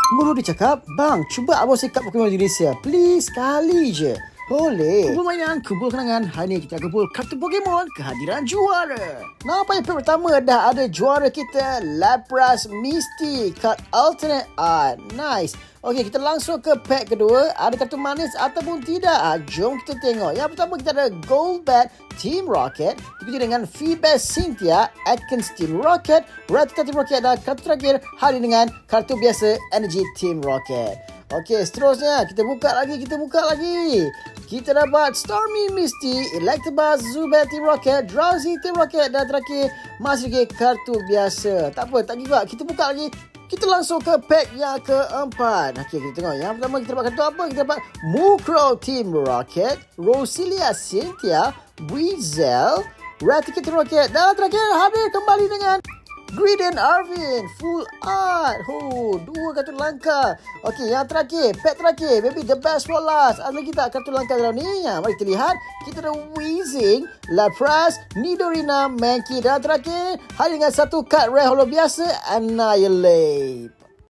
Mulu dia cakap, bang, cuba abang sikap Pokemon Indonesia. Please, sekali je. Boleh. Kumpul mainan, kumpul kenangan. Hari ni kita kumpul kartu Pokemon kehadiran juara. Nampak yang pertama dah ada juara kita, Lapras Misty, card alternate art. Nice. Okey, kita langsung ke pack kedua. Ada kartu manis ataupun tidak? Jom kita tengok. Yang pertama kita ada Golbat Team Rocket, diikuti dengan Feedback Cynthia, Atkins Team Rocket, Rattata Team Rocket, dan kartu terakhir hari dengan kartu biasa Energy Team Rocket. Okey, seterusnya kita buka lagi. Kita dapat Stormy Misty, Electabuzz, Zubat Team Rocket, Drowsy Team Rocket, dan terakhir masih lagi kartu biasa. Tak apa, tak give up. Kita buka lagi. Kita langsung ke pack yang keempat. Okey, kita tengok. Yang pertama kita dapat kartu apa? Kita dapat Mukrow Team Rocket, Roselia Cynthia, Weasel, Rattata Team Rocket, dan terakhir hadir kembali dengan Greedent Arvin Full Art. Dua kartu langka. Okey, yang terakhir, pack terakhir, maybe the best for last. Ada lagi tak kartu langka dalam ni? Mari kita lihat. Kita ada Weezing, Lapras, Nidorina, Mankey, dan terakhir hari dengan satu kad rare holo biasa, Annihilate.